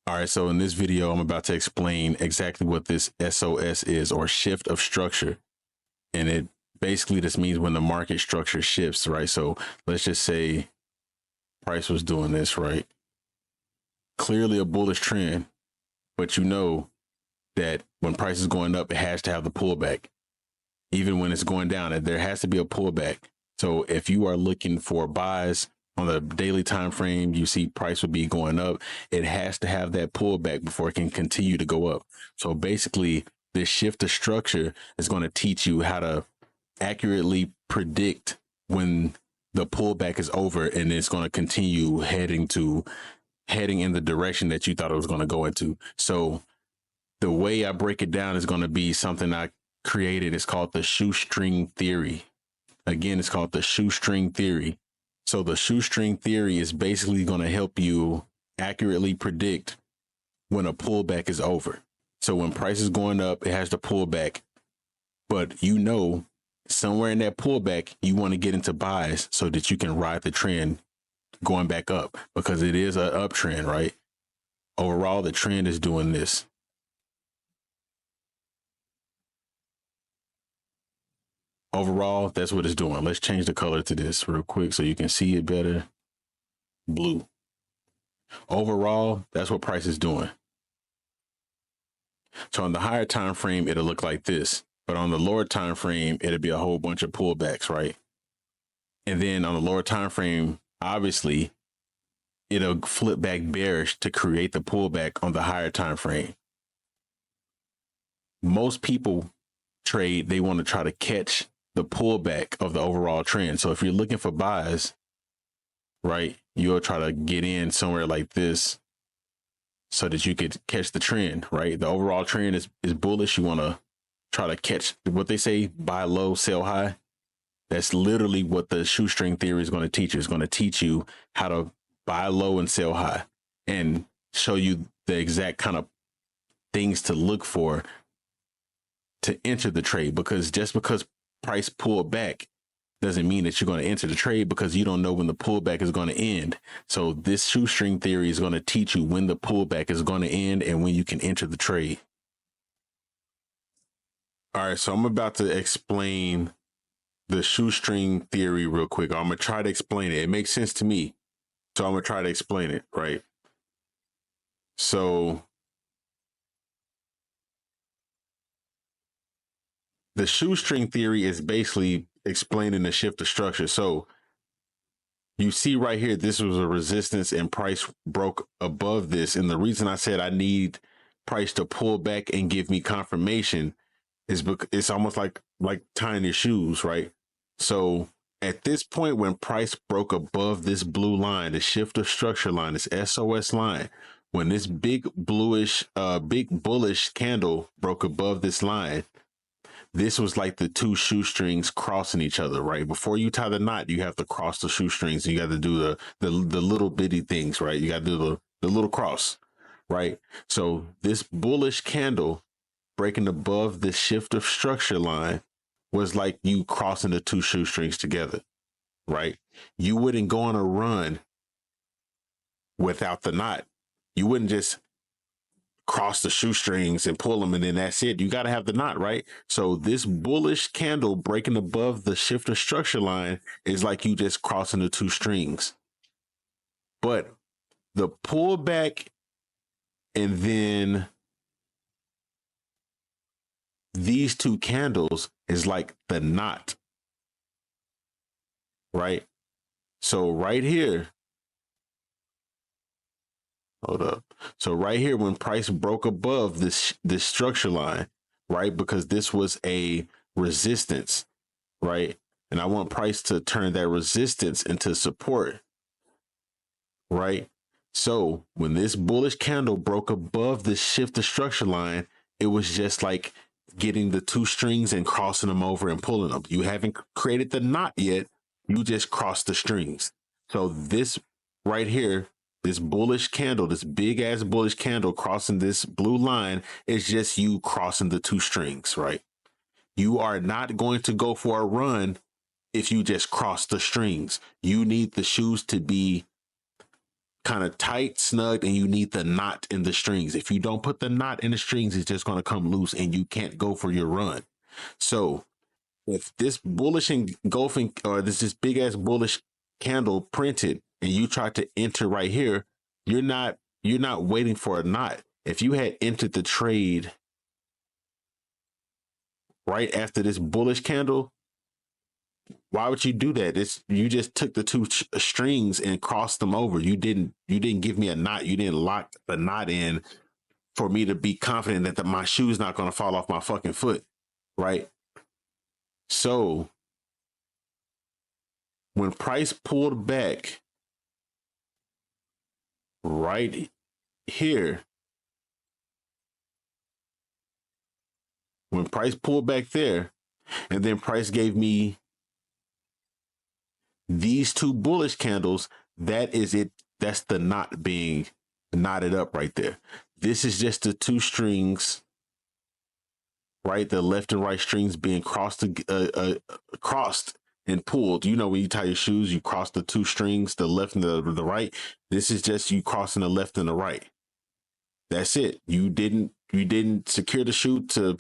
All right, so in this video, I'm about to explain exactly what this SOS is, or shift of structure. And it basically just means when the market structure shifts, right? So let's just say price was doing this, right? Clearly a bullish trend, but you know that when price is going up, it has to have the pullback. Even when it's going down, there has to be a pullback. So if you are looking for buys on the daily time frame, you see price would be going up. It has to have that pullback before it can continue to go up. So basically, this shift of structure is going to teach you how to accurately predict when the pullback is over, and it's going to continue heading in the direction that you thought it was going to go into. So the way I break it down is going to be something I created. It's called the shoestring theory. Again, it's called the shoestring theory. So the shoestring theory is basically going to help you accurately predict when a pullback is over. So when price is going up, it has to pull back. But you know, somewhere in that pullback, you want to get into buys so that you can ride the trend going back up, because it is an uptrend, right? Overall, the trend is doing this. Overall, that's what it's doing. Let's change the color to this real quick so you can see it better. Blue. Overall, that's what price is doing. So on the higher time frame, it'll look like this, but on the lower time frame, it'll be a whole bunch of pullbacks, right? And then on the lower time frame, obviously, it'll flip back bearish to create the pullback on the higher time frame. Most people trade, they want to try to catch the pullback of the overall trend. So if you're looking for buys, right, you'll try to get in somewhere like this so that you could catch the trend, right? The overall trend is bullish. You want to try to catch what they say, buy low, sell high. That's literally what the shoestring theory is going to teach you. It's going to teach you how to buy low and sell high, and show you the exact kind of things to look for to enter the trade. Because just because price pull back doesn't mean that you're going to enter the trade, because you don't know when the pullback is going to end. So this shoestring theory is going to teach you when the pullback is going to end and when you can enter the trade. All right, so I'm about to explain the shoestring theory real quick. I'm going to try to explain it. It makes sense to me, so I'm going to try to explain it, right? So the shoestring theory is basically explaining the shift of structure. So you see right here, this was a resistance and price broke above this. And the reason I said I need price to pull back and give me confirmation is because it's almost like tying your shoes, right? So at this point, when price broke above this blue line, the shift of structure line, this SOS line, when this big bullish candle broke above this line, this was like the two shoestrings crossing each other, right? Before you tie the knot, you have to cross the shoestrings. You got to do the little bitty things, right? You got to do the little cross, right? So this bullish candle breaking above the shift of structure line was like you crossing the two shoestrings together, right? You wouldn't go on a run without the knot. You wouldn't just cross the shoestrings and pull them and then that's it. You got to have the knot, right? So this bullish candle breaking above the shift of structure line is like you just crossing the two strings. But the pullback and then these two candles is like the knot, right? So right here, hold up. So right here, when price broke above this structure line, right? Because this was a resistance, right? And I want price to turn that resistance into support, right? So when this bullish candle broke above the shift of structure line, it was just like getting the two strings and crossing them over and pulling them. You haven't created the knot yet. You just crossed the strings. So this right here, this bullish candle, this big ass bullish candle crossing this blue line is just you crossing the two strings, right? You are not going to go for a run if you just cross the strings. You need the shoes to be kind of tight, snug, and you need the knot in the strings. If you don't put the knot in the strings, it's just going to come loose and you can't go for your run. So if this bullish engulfing, or this big ass bullish candle printed, and you try to enter right here, you're not waiting for a knot. If you had entered the trade right after this bullish candle, why would you do that? You just took the two strings and crossed them over. You didn't give me a knot. You didn't lock the knot in for me to be confident that my shoe's not going to fall off my fucking foot, right? So when price pulled back right here, when price pulled back there, and then price gave me these two bullish candles, that is it. That's the knot being knotted up right there. This is just the two strings, right? The left and right strings being crossed and pulled. You know, when you tie your shoes, you cross the two strings, the left and the right. This is just you crossing the left and the right. That's it. You didn't secure the shoe to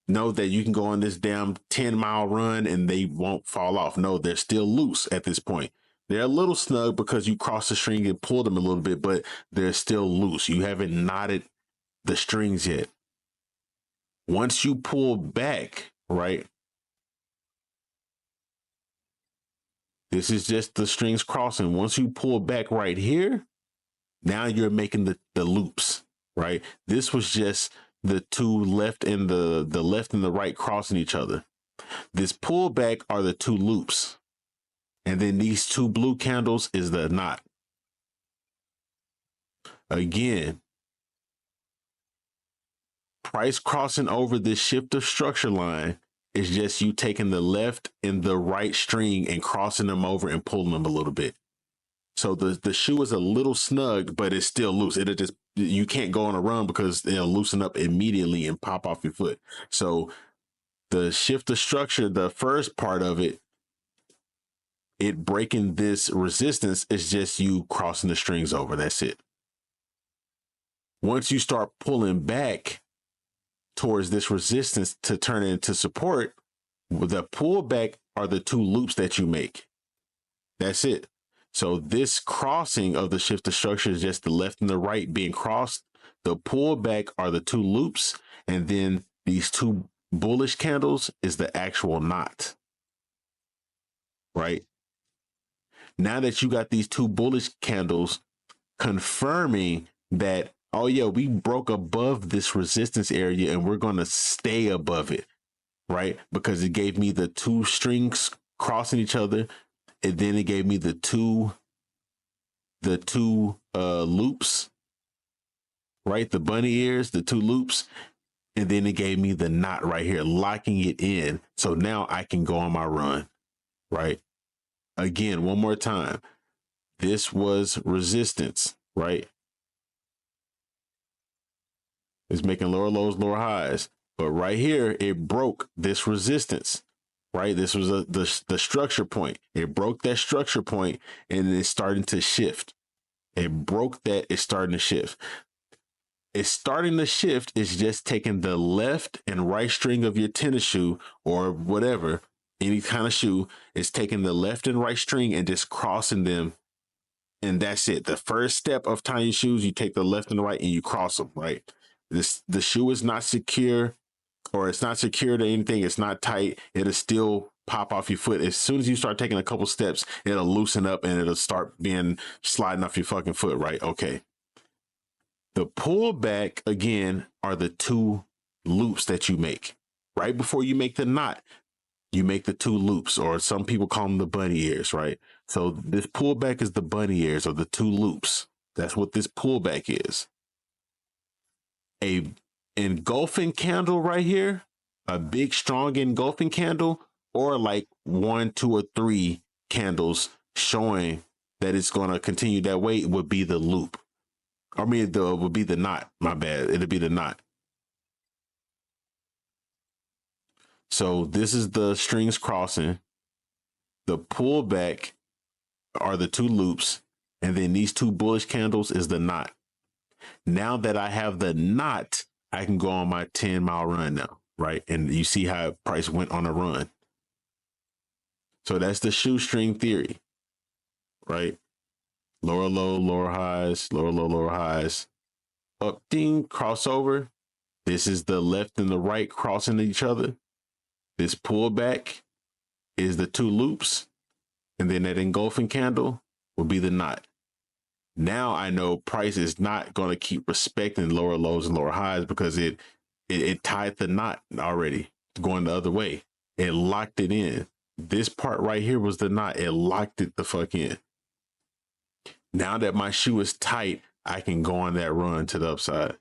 know that you can go on this damn 10-mile run and they won't fall off. No, they're still loose at this point. They're a little snug because you cross the string and pull them a little bit, but they're still loose. You haven't knotted the strings yet. Once you pull back, right? This is just the strings crossing. Once you pull back right here, now you're making the loops, right? This was just the two left and the left and the right crossing each other. This pullback are the two loops. And then these two blue candles is the knot. Again, price crossing over this shift of structure line is just you taking the left and the right string and crossing them over and pulling them a little bit. So the shoe is a little snug, but it's still loose. It'll just, you can't go on a run because it'll loosen up immediately and pop off your foot. So the shift of structure, the first part of it breaking this resistance is just you crossing the strings over. That's it. Once you start pulling back towards this resistance to turn it into support, the pullback are the two loops that you make. That's it. So this crossing of the shift of structure is just the left and the right being crossed. The pullback are the two loops. And then these two bullish candles is the actual knot, right? Now that you got these two bullish candles confirming that, oh yeah, we broke above this resistance area and we're going to stay above it, right? Because it gave me the two strings crossing each other. And then it gave me the two loops, right? The bunny ears, the two loops. And then it gave me the knot right here, locking it in. So now I can go on my run, right? Again, one more time. This was resistance, right? It's making lower lows, lower highs. But right here, it broke this resistance, right? This was the structure point. It broke that structure point and it's starting to shift. It broke that, it's starting to shift. It's starting to shift. It's just taking the left and right string of your tennis shoe or whatever, any kind of shoe, is taking the left and right string and just crossing them. And that's it. The first step of tying shoes, you take the left and the right and you cross them, right? The shoe is not secure, or it's not secured or anything. It's not tight. It'll still pop off your foot. As soon as you start taking a couple steps, it'll loosen up and it'll start sliding off your fucking foot, right? Okay. The pullback, again, are the two loops that you make. Right before you make the knot, you make the two loops, or some people call them the bunny ears, right? So this pullback is the bunny ears, or the two loops. That's what this pullback is. A engulfing candle right here, a big, strong engulfing candle, or like 1, 2, or 3 candles showing that it's going to continue that way, it would be the loop. I mean, would be the knot. My bad. It'll be the knot. So this is the strings crossing. The pullback are the two loops. And then these two bullish candles is the knot. Now that I have the knot, I can go on my 10-mile run now, right? And you see how price went on a run. So that's the shoestring theory, right? Lower low, lower highs, lower low, lower highs, up ding, crossover. This is the left and the right crossing each other. This pullback is the two loops. And then that engulfing candle will be the knot. Now I know price is not going to keep respecting lower lows and lower highs because it tied the knot already going the other way. It locked it in. This part right here was the knot. It locked it the fuck in. Now that my shoe is tight, I can go on that run to the upside.